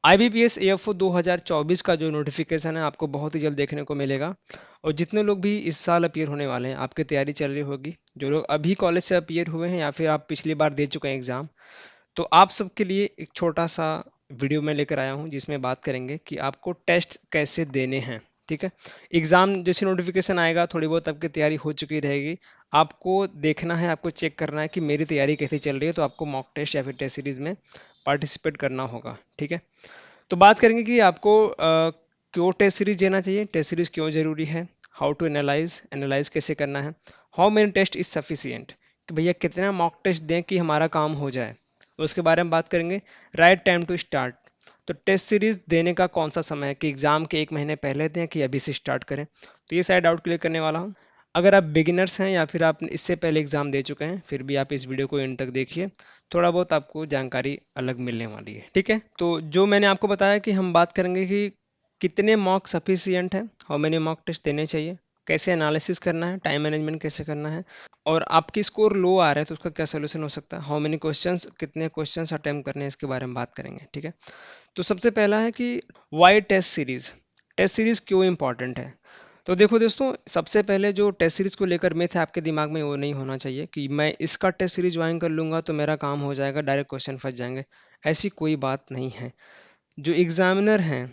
IBPS AFO 2024 का जो notification है आपको बहुत ही जल्द देखने को मिलेगा। और जितने लोग भी इस साल अपीयर होने वाले हैं, आपकी तैयारी चल रही होगी, जो लोग अभी कॉलेज से अपीयर हुए हैं या फिर आप पिछली बार दे चुके हैं एग्ज़ाम, तो आप सबके लिए एक छोटा सा वीडियो मैं लेकर आया हूँ जिसमें बात करेंगे कि आपको टेस्ट कैसे देने हैं। ठीक है, एग्ज़ाम जैसे नोटिफिकेशन आएगा थोड़ी बहुत आपकी तैयारी हो चुकी रहेगी, आपको देखना है, आपको चेक करना है कि मेरी तैयारी कैसी चल रही है, तो आपको मॉक टेस्ट या फिर टेस्ट सीरीज में पार्टिसिपेट करना होगा। ठीक है, तो बात करेंगे कि आपको क्यों टेस्ट सीरीज देना चाहिए, टेस्ट सीरीज क्यों ज़रूरी है, हाउ टू एनालाइज एनालाइज कैसे करना है, how many test is sufficient, कि भैया कितना मॉक टेस्ट दें कि हमारा काम हो जाए, तो उसके बारे में बात करेंगे। राइट टाइम टू स्टार्ट, तो टेस्ट सीरीज देने का कौन सा समय है, कि एग्जाम के एक महीने पहले दें कि अभी से स्टार्ट करें, तो ये सारे डाउट क्लियर करने वाला हूँ। अगर आप बिगिनर्स हैं या फिर आप इससे पहले एग्जाम दे चुके हैं, फिर भी आप इस वीडियो को एंड तक देखिए, थोड़ा बहुत आपको जानकारी अलग मिलने वाली है। ठीक है, तो जो मैंने आपको बताया कि हम बात करेंगे कि कितने मॉक सफिशियंट है, हाउ मेनी मॉक टेस्ट देने चाहिए, कैसे एनालिसिस करना है, टाइम मैनेजमेंट कैसे करना है, और आपकी स्कोर लो आ रहा है तो उसका क्या सोल्यूशन हो सकता है, हाउ मेनी क्वेश्चंस, कितने क्वेश्चंस अटेम्प्ट करने हैं, इसके बारे में बात करेंगे। ठीक है, तो सबसे पहला है कि why test series, test series क्यों इंपॉर्टेंट है। तो देखो दोस्तों, सबसे पहले जो टेस्ट सीरीज को लेकर मिथ है आपके दिमाग में, वो नहीं होना चाहिए कि मैं इसका टेस्ट सीरीज ज्वाइन कर लूंगा तो मेरा काम हो जाएगा, डायरेक्ट क्वेश्चन फंस जाएंगे। ऐसी कोई बात नहीं है। जो एग्जामिनर हैं,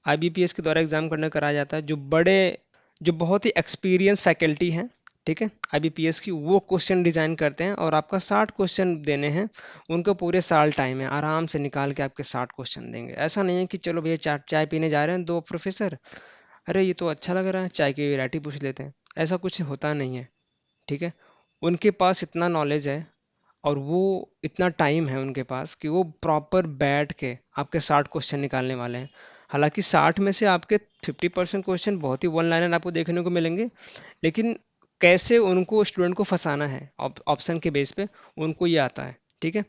IBPS के द्वारा एग्जाम करने कराया जाता है, जो बहुत ही एक्सपीरियंस फैकल्टी हैं, ठीक है, IBPS की, वो क्वेश्चन डिजाइन करते हैं और आपका 60 क्वेश्चन देने हैं। उनको पूरे साल टाइम है, आराम से निकाल के आपके 60 क्वेश्चन देंगे। ऐसा नहीं है कि चलो भैया चाय चाय पीने जा रहे हैं दो प्रोफेसर, अरे ये तो अच्छा लग रहा है, चाय की वैरायटी पूछ लेते हैं, ऐसा कुछ होता नहीं है। ठीक है, उनके पास इतना नॉलेज है और वो इतना टाइम है उनके पास कि वो प्रॉपर बैठ के आपके 60 क्वेश्चन निकालने वाले हैं। हालांकि 60 में से आपके 50% क्वेश्चन बहुत ही वन लाइनर आपको देखने को मिलेंगे, लेकिन कैसे उनको स्टूडेंट को फंसाना है ऑप्शन के बेस पे, उनको ये आता है। ठीक है,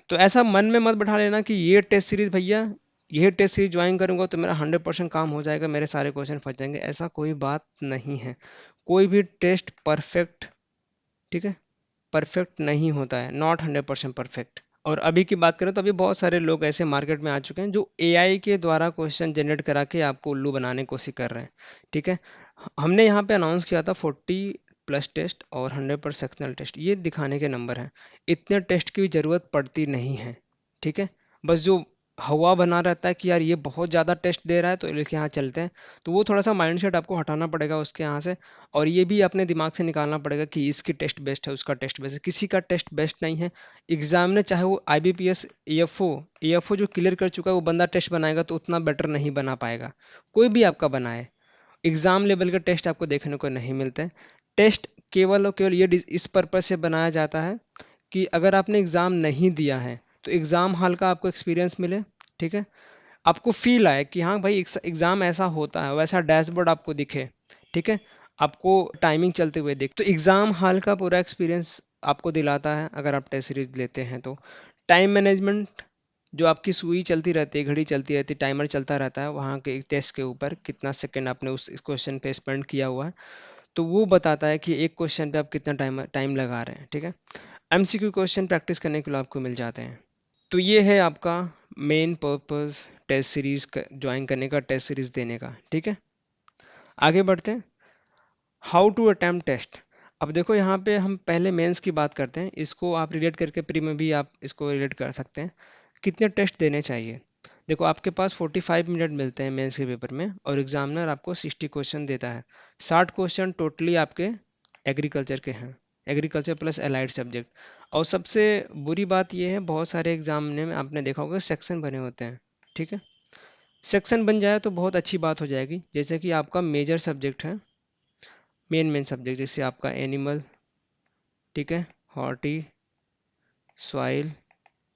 तो ऐसा मन में मत बैठा लेना कि ये टेस्ट सीरीज भैया, ये टेस्ट सीरीज ज्वाइन करूंगा तो मेरा 100% काम हो जाएगा, मेरे सारे क्वेश्चन फंस जाएंगे, ऐसा कोई बात नहीं है। कोई भी टेस्ट परफेक्ट, ठीक है, परफेक्ट नहीं होता है, नॉट 100% परफेक्ट। और अभी की बात करें तो अभी बहुत सारे लोग ऐसे मार्केट में आ चुके हैं जो AI के द्वारा क्वेश्चन जनरेट करा के आपको उल्लू बनाने की कोशिश कर रहे हैं। ठीक है, हमने यहाँ पे अनाउंस किया था 40+ टेस्ट और 100 पर सेक्शनल टेस्ट, ये दिखाने के नंबर हैं। इतने टेस्ट की जरूरत पड़ती नहीं है। ठीक है, बस जो हवा बना रहता है कि यार ये बहुत ज़्यादा टेस्ट दे रहा है तो लेके यहाँ चलते हैं, तो वो थोड़ा सा माइंडसेट आपको हटाना पड़ेगा उसके यहाँ से। और ये भी अपने दिमाग से निकालना पड़ेगा कि इसकी टेस्ट बेस्ट है, उसका टेस्ट बेस्ट है, किसी का टेस्ट बेस्ट नहीं है। एग्जामिनर चाहे वो IBPS AFO जो क्लियर कर चुका है वो बंदा टेस्ट बनाएगा तो उतना बेटर नहीं बना पाएगा, कोई भी आपका बनाए। एग्जाम लेवल के टेस्ट आपको देखने को नहीं मिलते हैं। टेस्ट केवल और केवल ये इस पर्पज से बनाया जाता है कि अगर आपने एग्ज़ाम नहीं दिया है तो एग्ज़ाम हॉल का आपको एक्सपीरियंस मिले। ठीक है, आपको फील आए कि हाँ भाई एग्ज़ाम ऐसा होता है, वैसा डैशबोर्ड आपको दिखे। ठीक है, आपको टाइमिंग चलते हुए दिख, तो एग्ज़ाम हॉल का पूरा एक्सपीरियंस आपको दिलाता है अगर आप टेस्ट सीरीज लेते हैं तो। टाइम मैनेजमेंट, जो आपकी सुई चलती रहती है, घड़ी चलती रहती है, टाइमर चलता रहता है वहाँ के टेस्ट के ऊपर, कितना सेकंड आपने उस क्वेश्चन पे स्पेंड किया हुआ है, तो वो बताता है कि एक क्वेश्चन पे आप कितना टाइम टाइम लगा रहे हैं। ठीक है, MCQ क्वेश्चन प्रैक्टिस करने के लिए आपको मिल जाते हैं। तो ये है आपका main purpose test series join करने का, टेस्ट सीरीज देने का। ठीक है, आगे बढ़ते हैं। How to attempt test. अब देखो यहाँ पे हम पहले मेंस की बात करते हैं, इसको आप रिलेट करके प्री में भी आप इसको रिलेट कर सकते हैं। कितने टेस्ट देने चाहिए। देखो आपके पास 45 मिनट मिलते हैं मेंस के पेपर में और एग्जामिनर आपको 60 क्वेश्चन देता है। 60 क्वेश्चन टोटली आपके एग्रीकल्चर के हैं, एग्रीकल्चर प्लस अलाइड सब्जेक्ट। और सबसे बुरी बात यह है, बहुत सारे एग्जाम में आपने देखा होगा सेक्शन बने होते हैं। ठीक है, सेक्शन बन जाए तो बहुत अच्छी बात हो जाएगी, जैसे कि आपका मेजर सब्जेक्ट है, मेन सब्जेक्ट जैसे आपका एनिमल, ठीक है, हॉर्टी, सॉइल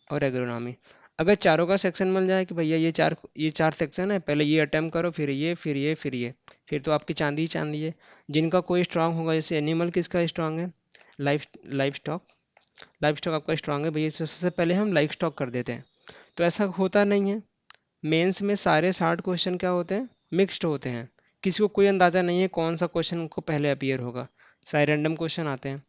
और एग्रोनॉमी। अगर चारों का सेक्शन मिल जाए कि भैया ये चार सेक्शन है, पहले ये अटेम्प्ट करो, फिर ये फिर ये फिर ये, फिर तो आपकी चांदी ही चांदी है। जिनका कोई स्ट्रांग होगा, जैसे एनिमल किसका स्ट्रांग है, life life stock, life stock आपका स्ट्रांग है भैया, सबसे पहले हम लाइफ स्टॉक कर देते हैं। तो ऐसा होता नहीं है। मेंस में सारे 60 क्वेश्चन क्या होते हैं, मिक्स्ड होते हैं। किसी को कोई अंदाजा नहीं है कौन सा क्वेश्चन उनको पहले अपीयर होगा, सारे रैंडम क्वेश्चन आते हैं।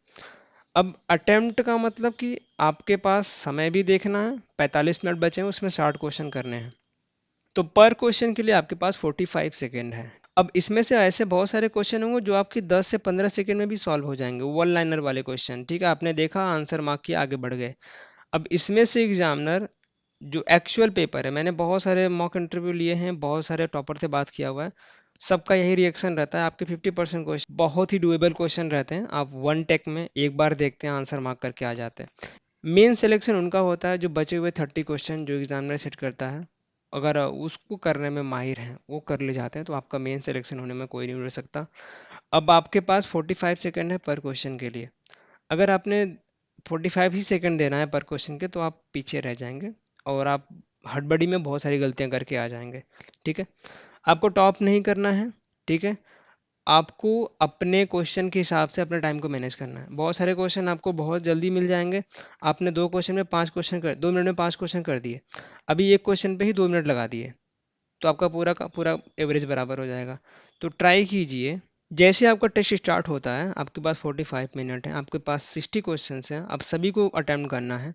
अब अटेम्प्ट का मतलब कि आपके पास समय भी देखना है, 45 मिनट बचे हैं उसमें 60 क्वेश्चन करने हैं। तो पर क्वेश्चन के लिए आपके पास 45 सेकेंड है। अब इसमें से ऐसे बहुत सारे क्वेश्चन होंगे जो आपकी 10 से 15 सेकेंड में भी सॉल्व हो जाएंगे, वन लाइनर वाले क्वेश्चन, ठीक है, आपने देखा, आंसर मार्क किया, आगे बढ़ गए। अब इसमें से एग्जामिनर जो एक्चुअल पेपर है, मैंने बहुत सारे मॉक इंटरव्यू लिए हैं, बहुत सारे टॉपर से बात किया हुआ है, सबका यही रिएक्शन रहता है, आपके 50% क्वेश्चन बहुत ही डुएबल क्वेश्चन रहते हैं, आप वन टेक में एक बार देखते हैं आंसर मार्क करके आ जाते हैं। मेन सिलेक्शन उनका होता है जो बचे हुए 30 क्वेश्चन जो एग्जामिनर सेट करता है, अगर उसको करने में माहिर हैं, वो कर ले जाते हैं, तो आपका मेन सिलेक्शन होने में कोई नहीं उड़ सकता। अब आपके पास 45 सेकंड है पर क्वेश्चन के लिए। अगर आपने 45 ही सेकंड देना है पर क्वेश्चन के, तो आप पीछे रह जाएंगे और आप हड़बड़ी में बहुत सारी गलतियां करके आ जाएंगे, ठीक है। आपको टॉप नहीं करना है, ठीक है, आपको अपने क्वेश्चन के हिसाब से अपने टाइम को मैनेज करना है। बहुत सारे क्वेश्चन आपको बहुत जल्दी मिल जाएंगे, आपने 2 क्वेश्चन में 5 क्वेश्चन कर 2 मिनट में 5 क्वेश्चन कर दिए, अभी एक क्वेश्चन पे ही 2 मिनट लगा दिए, तो आपका पूरा का पूरा एवरेज बराबर हो जाएगा। तो ट्राई कीजिए, जैसे आपका टेस्ट स्टार्ट होता है, आपके पास 45 मिनट है, आपके पास 60 क्वेश्चन हैं, आप सभी को अटेम्प्ट करना है।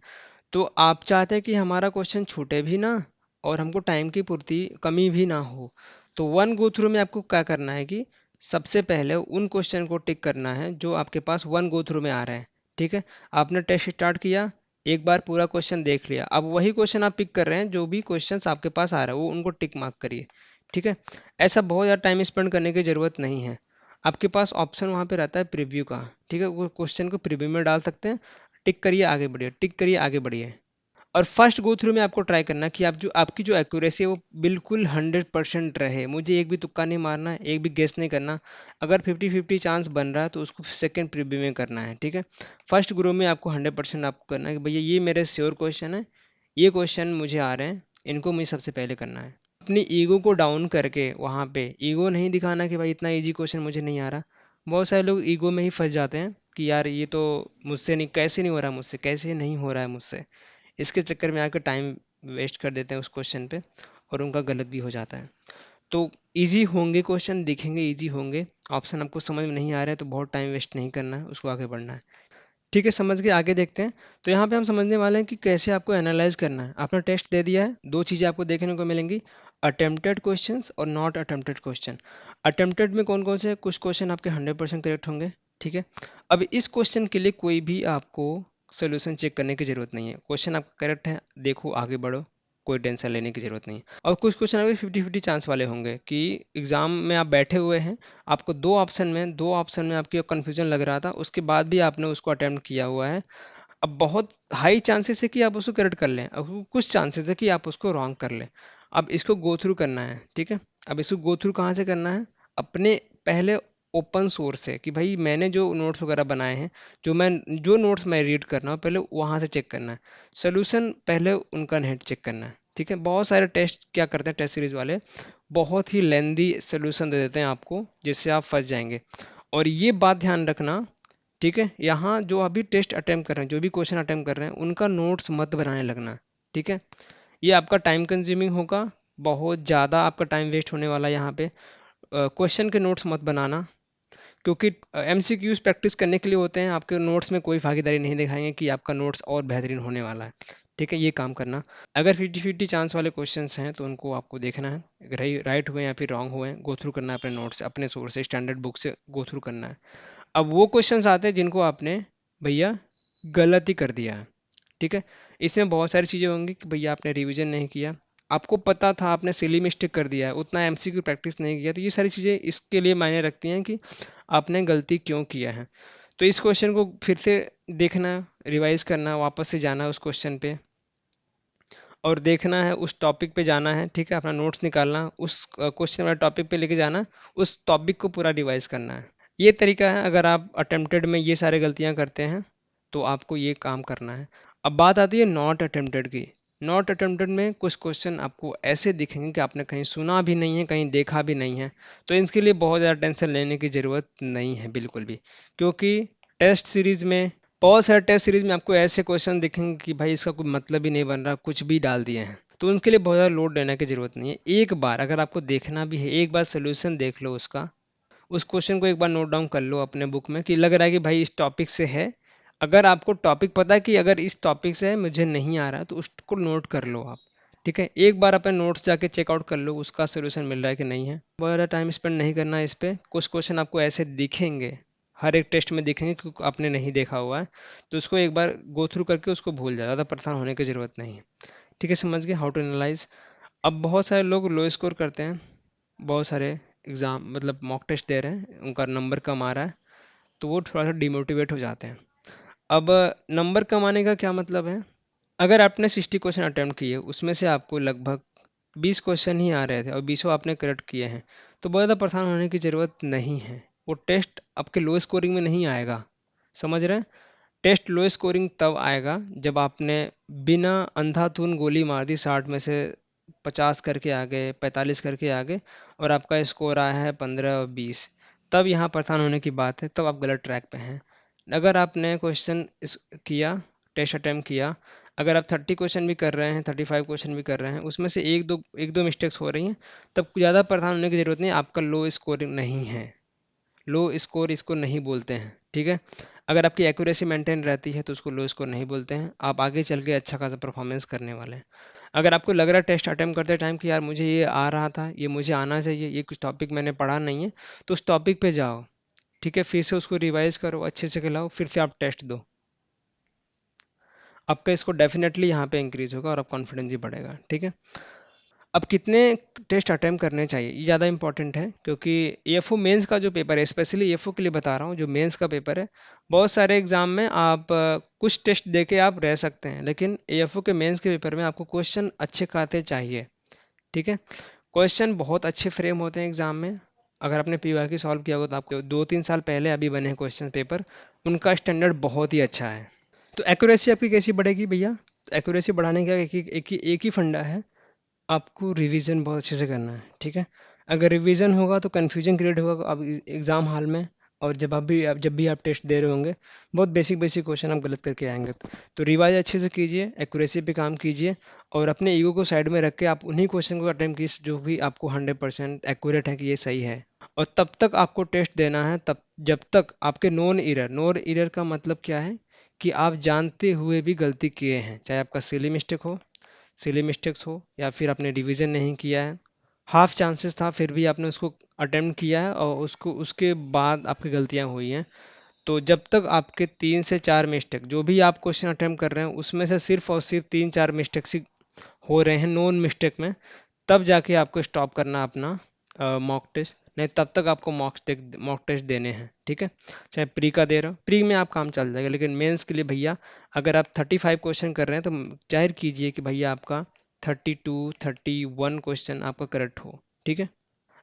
तो आप चाहते हैं कि हमारा क्वेश्चन छूटे भी ना और हमको टाइम की पूर्ति कमी भी ना हो, तो वन गो थ्रू में आपको क्या करना है कि सबसे पहले उन क्वेश्चन को टिक करना है जो आपके पास वन गो थ्रू में आ रहे हैं, ठीक है। आपने टेस्ट स्टार्ट किया, एक बार पूरा क्वेश्चन देख लिया, अब वही क्वेश्चन आप पिक कर रहे हैं, जो भी क्वेश्चन आपके पास आ रहा है वो उनको टिक मार्क करिए, ठीक है। ऐसा बहुत ज़्यादा टाइम स्पेंड करने की ज़रूरत नहीं है। आपके पास ऑप्शन वहाँ पे रहता है प्रीव्यू का, ठीक है, वो क्वेश्चन को प्रीव्यू में डाल सकते हैं, टिक करिए आगे बढ़िए, टिक करिए आगे बढ़िए। और फर्स्ट गो थ्रू में आपको ट्राई करना है कि आप जो आपकी जो एक्यूरेसी है वो बिल्कुल 100% रहे, मुझे एक भी तुक्का नहीं मारना है, एक भी गेस नहीं करना। अगर 50-50 चांस बन रहा है तो उसको सेकंड प्रीव्यू में करना है, ठीक है। फर्स्ट ग्रुप में आपको 100% आपको करना है कि भैया ये मेरे श्योर क्वेश्चन है, ये क्वेश्चन मुझे आ रहे हैं, इनको मुझे सबसे पहले करना है। अपनी ईगो को डाउन करके वहाँ पे ईगो नहीं दिखाना कि भाई इतना इजी क्वेश्चन मुझे नहीं आ रहा। बहुत सारे लोग ईगो में ही फंस जाते हैं कि यार ये तो मुझसे नहीं, कैसे नहीं हो रहा है मुझसे, कैसे नहीं हो रहा है मुझसे, इसके चक्कर में आकर टाइम वेस्ट कर देते हैं उस क्वेश्चन पे और उनका गलत भी हो जाता है। तो इजी होंगे क्वेश्चन, दिखेंगे इजी होंगे, ऑप्शन आपको समझ में नहीं आ रहा है तो बहुत टाइम वेस्ट नहीं करना है, उसको आगे बढ़ना है, ठीक है। समझ के आगे देखते हैं। तो यहाँ पे हम समझने वाले हैं कि कैसे आपको एनालाइज करना है। आपने टेस्ट दे दिया है, दो चीज़ें आपको देखने को मिलेंगी, अटेम्प्टेड क्वेश्चंस और नॉट अटेम्प्टेड क्वेश्चन। अटेम्प्टेड में कौन कौन से, कुछ क्वेश्चन आपके 100% करेक्ट होंगे, ठीक है। अब इस क्वेश्चन के लिए कोई भी आपको सोल्यूशन चेक करने की जरूरत नहीं है, क्वेश्चन आपका करेक्ट है, देखो आगे बढ़ो, कोई टेंशन लेने की जरूरत नहीं है। और कुछ क्वेश्चन आपके 50-50 चांस वाले होंगे कि एग्जाम में आप बैठे हुए हैं, आपको दो ऑप्शन में आपकी कन्फ्यूजन लग रहा था, उसके बाद भी आपने उसको अटेम्प्ट किया हुआ है। अब बहुत हाई चांसेस है कि आप उसको करेक्ट कर लें, अब कुछ चांसेस है कि आप उसको रॉन्ग कर लें। अब इसको गो थ्रू करना है, ठीक है। अब इसको गो थ्रू कहाँ से करना है, अपने पहले ओपन सोर्स से, कि भाई मैंने जो नोट्स वगैरह बनाए हैं, जो नोट्स मैं रीड कर रहा हूँ, पहले वहाँ से चेक करना है। सोल्यूशन पहले उनका नेट चेक करना है, ठीक है। बहुत सारे टेस्ट क्या करते हैं, टेस्ट सीरीज वाले बहुत ही लेंदी सोल्यूशन दे देते हैं आपको, जिससे आप फंस जाएंगे। और ये बात ध्यान रखना, ठीक है, यहाँ जो अभी टेस्ट अटेम्प्ट कर रहे हैं, जो भी क्वेश्चन अटेम्प्ट कर रहे हैं, उनका नोट्स मत बनाने लगना, ठीक है। ये आपका टाइम कंज्यूमिंग होगा, बहुत ज़्यादा आपका टाइम वेस्ट होने वाला है यहाँ पे। क्वेश्चन के नोट्स मत बनाना, क्योंकि एमसीक्यूज प्रैक्टिस करने के लिए होते हैं, आपके नोट्स में कोई भागीदारी नहीं दिखाएंगे कि आपका नोट्स और बेहतरीन होने वाला है, ठीक है, ये काम करना। अगर 50-50 चांस वाले क्वेश्चंस हैं तो उनको आपको देखना है, राइट हुए या फिर रॉन्ग हुए, गो थ्रू करना है अपने नोट्स, अपने सोर्स से, स्टैंडर्ड बुक से गो थ्रू करना है। अब वो क्वेश्चंस आते हैं जिनको आपने भैया गलत ही कर दिया है, ठीक है। इसमें बहुत सारी चीज़ें होंगी कि भैया आपने रिवीजन नहीं किया, आपको पता था, आपने सिली मिस्टेक कर दिया है, उतना एमसीक्यू प्रैक्टिस नहीं किया, तो ये सारी चीज़ें इसके लिए मायने रखती हैं कि आपने गलती क्यों किया है। तो इस क्वेश्चन को फिर से देखना, रिवाइज करना, वापस से जाना उस क्वेश्चन पे और देखना है, उस टॉपिक पे जाना है, ठीक है, अपना नोट्स निकालना, उस क्वेश्चन वाले टॉपिक पे लेके जाना, उस टॉपिक को पूरा रिवाइज करना है। ये तरीका है, अगर आप अटेम्प्टेड में ये सारे गलतियां करते हैं तो आपको ये काम करना है। अब बात आती है नॉट अटेम्प्टेड की। नॉट अटेम्प्टेड में कुछ क्वेश्चन आपको ऐसे दिखेंगे कि आपने कहीं सुना भी नहीं है, कहीं देखा भी नहीं है, तो इसके लिए बहुत ज़्यादा टेंशन लेने की ज़रूरत नहीं है बिल्कुल भी, क्योंकि टेस्ट सीरीज में, बहुत सारे टेस्ट सीरीज में आपको ऐसे क्वेश्चन दिखेंगे कि भाई इसका कोई मतलब ही नहीं बन रहा, कुछ भी डाल दिए हैं, तो उनके लिए बहुत ज़्यादा लोड लेने की ज़रूरत नहीं है। एक बार अगर आपको देखना भी है, एक बार सोल्यूशन देख लो उसका, उस क्वेश्चन को एक बार नोट डाउन कर लो अपने बुक में कि लग रहा है कि भाई इस टॉपिक से है। अगर आपको टॉपिक पता है कि अगर इस टॉपिक से है मुझे नहीं आ रहा, तो उसको नोट कर लो आप, ठीक है, एक बार अपने नोट्स जाके चेकआउट कर लो उसका सोल्यूशन मिल रहा है कि नहीं है। बहुत ज़्यादा टाइम स्पेंड नहीं करना है इस पे। कुछ क्वेश्चन आपको ऐसे दिखेंगे, हर एक टेस्ट में दिखेंगे क्योंकि आपने नहीं देखा हुआ है, तो उसको एक बार गो थ्रू करके उसको भूल जाओ, ज़्यादा परेशान होने की ज़रूरत नहीं है। ठीक है, समझ गए हाउ टू एनालाइज। अब बहुत सारे लोग लो स्कोर करते हैं, बहुत सारे एग्ज़ाम मतलब मॉक टेस्ट दे रहे हैं, उनका नंबर कम आ रहा है, तो वो थोड़ा सा डिमोटिवेट हो जाते हैं। अब नंबर कम आने का क्या मतलब है? अगर आपने 60 क्वेश्चन अटेम्प्ट किए, उसमें से आपको लगभग 20 क्वेश्चन ही आ रहे थे और 20 आपने करेक्ट किए हैं, तो बहुत ज़्यादा परेशान होने की ज़रूरत नहीं है। वो टेस्ट आपके लो स्कोरिंग में नहीं आएगा, समझ रहे हैं? टेस्ट लो स्कोरिंग तब आएगा जब आपने बिना अंधाधुन गोली मार दी, 60 में से 50 करके आ गए, 45 करके आ गए, और आपका स्कोर आया है 15 और 20, तब यहाँ परेशान होने की बात है, तब आप गलत ट्रैक पे हैं। अगर आपने क्वेश्चन किया, टेस्ट अटेम्प्ट किया, अगर आप 30 क्वेश्चन भी कर रहे हैं, 35 क्वेश्चन भी कर रहे हैं, उसमें से एक दो मिस्टेक्स हो रही हैं, तब ज़्यादा परेशान होने की ज़रूरत नहीं, आपका लो स्कोरिंग नहीं है। लो स्कोर इसको नहीं बोलते हैं, ठीक है। अगर आपकी एक्यूरेसी मेंटेन रहती है तो उसको लो स्कोर नहीं बोलते हैं, आप आगे चल के अच्छा खासा परफॉर्मेंस करने वाले हैं। अगर आपको लग रहा है टेस्ट अटेम्प्ट करते टाइम कि यार मुझे ये आ रहा था, ये मुझे आना चाहिए, ये कुछ टॉपिक मैंने पढ़ा नहीं है, तो उस टॉपिक पे जाओ, ठीक है, फिर से उसको रिवाइज करो, अच्छे से खिलाओ, फिर से आप टेस्ट दो। आपका इसको डेफिनेटली यहाँ पे इंक्रीज होगा और आप कॉन्फिडेंस भी बढ़ेगा, ठीक है। अब कितने टेस्ट अटेम्प्ट करने चाहिए ये ज़्यादा इंपॉर्टेंट है, क्योंकि एएफओ मेंस का जो पेपर है, स्पेशली एएफओ के लिए बता रहा हूँ, जो मेंस का पेपर है, बहुत सारे एग्जाम में आप कुछ टेस्ट देके आप रह सकते हैं, लेकिन एएफओ के मेंस के पेपर में आपको क्वेश्चन अच्छे खाते चाहिए, ठीक है। क्वेश्चन बहुत अच्छे फ्रेम होते हैं एग्जाम में। अगर आपने पीवाईक्यू सॉल्व किया होगा तो आपको 2-3 साल पहले अभी बने हैं क्वेश्चन पेपर, उनका स्टैंडर्ड बहुत ही अच्छा है। तो एक्यूरेसी आपकी कैसी बढ़ेगी भैया? तो एक्यूरेसी बढ़ाने का एक ही फंडा है, आपको रिवीजन बहुत अच्छे से करना है, ठीक है। अगर रिवीजन होगा तो कन्फ्यूजन क्रिएट होगा अब एग्ज़ाम हॉल में, और जब भी आप टेस्ट दे रहे होंगे, बहुत बेसिक बेसिक क्वेश्चन आप गलत करके आएंगे, तो रिवाइज अच्छे से कीजिए, एक्यूरेसी पे काम कीजिए, और अपने ईगो को साइड में रख के आप उन्हीं क्वेश्चन को अटेम्प्ट कीजिए जो भी आपको 100% एक्यूरेट है कि ये सही है। और तब तक आपको टेस्ट देना है, तब जब तक आपके नॉन एरर का मतलब क्या है कि आप जानते हुए भी गलती किए हैं, चाहे आपका सिली मिस्टेक्स हो या फिर आपने रिवीजन नहीं किया है, हाफ चांसेस था फिर भी आपने उसको अटेम्प्ट किया है और उसको उसके बाद आपकी गलतियां हुई हैं, तो जब तक आपके 3 से 4 मिस्टेक, जो भी आप क्वेश्चन अटेम्प्ट कर रहे हैं उसमें से सिर्फ और सिर्फ 3-4 मिस्टेक्स ही हो रहे हैं नॉन मिस्टेक में, तब जाके आपको स्टॉप करना अपना मॉक टेस्ट, नहीं तब तक आपको मॉक टेस्ट देने हैं, ठीक है। चाहे प्री का दे रहे हो, प्री में आप काम चल जाएगा, लेकिन मेंस के लिए भैया अगर आप 35 क्वेश्चन कर रहे हैं तो जाहिर कीजिए कि भैया आपका 32-31 क्वेश्चन आपका करेक्ट हो, ठीक है।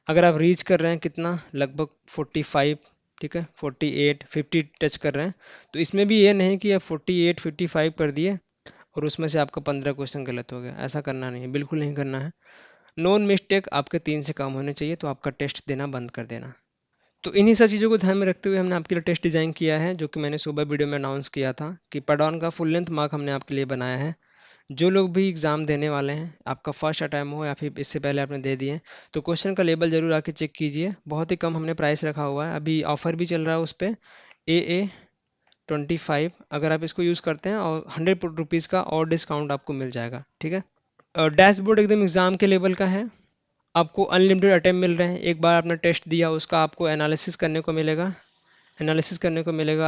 अगर आप रीच कर रहे हैं कितना, लगभग 45, ठीक है, 48-50 टच कर रहे हैं, तो इसमें भी ये नहीं कि आप 48-55 कर दिए और उसमें से आपका 15 क्वेश्चन गलत हो गया, ऐसा करना नहीं है, बिल्कुल नहीं करना है। नॉन मिस्टेक आपके 3 से कम होने चाहिए, तो आपका टेस्ट देना बंद कर देना। तो इन्हीं सब चीज़ों को ध्यान में रखते हुए हमने आपके लिए टेस्ट डिज़ाइन किया है, जो कि मैंने सुबह वीडियो में अनाउंस किया था कि पडाउन का फुल लेंथ मार्क हमने आपके लिए बनाया है। जो लोग भी एग्ज़ाम देने वाले हैं, आपका फर्स्ट अटैम्प्ट हो या फिर इससे पहले आपने दे दिए हैं, तो क्वेश्चन का लेवल ज़रूर आके चेक कीजिए, बहुत ही कम हमने प्राइस रखा हुआ है, अभी ऑफर भी चल रहा है उस पर, AA25, अगर आप इसको यूज़ करते हैं और 100 रुपीज़ का और डिस्काउंट आपको मिल जाएगा, ठीक है। डैशबोर्ड एकदम एग्ज़ाम के लेवल का है, आपको अनलिमिटेड अटेम्प्ट मिल रहे हैं, एक बार आपने टेस्ट दिया उसका आपको एनालिसिस करने को मिलेगा,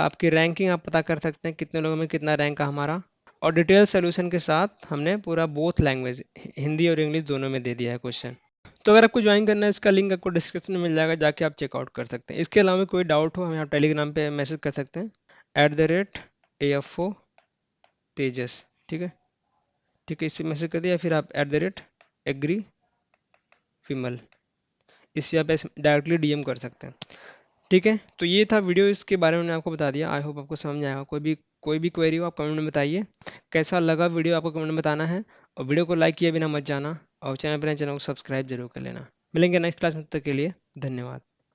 आपकी रैंकिंग आप पता कर सकते हैं कितने लोगों में कितना रैंक है हमारा, और डिटेल सोल्यूशन के साथ हमने पूरा बोथ लैंग्वेज हिंदी और इंग्लिश दोनों में दे दिया है क्वेश्चन। तो अगर आपको ज्वाइन करना है, इसका लिंक आपको डिस्क्रिप्शन में मिल जाएगा, जाके आप चेकआउट कर सकते हैं। इसके अलावा कोई डाउट हो हमें आप टेलीग्राम पे मैसेज कर सकते हैं, @AFO तेजस, ठीक है, ठीक है, इस पर मैसेज कर दिया, फिर आप @एग्री विमल, इस पर आप डायरेक्टली डीएम कर सकते हैं, ठीक है। तो ये था वीडियो, इसके बारे में मैंने आपको बता दिया, आई होप आपको समझ में आएगा। कोई भी क्वेरी हो आप कमेंट में बताइए, कैसा लगा वीडियो आपको कमेंट में बताना है, और वीडियो को लाइक किए बिना मत जाना, और चैनल पर चैनल को सब्सक्राइब जरूर कर लेना। मिलेंगे नेक्स्ट क्लास में, तब तक के लिए धन्यवाद।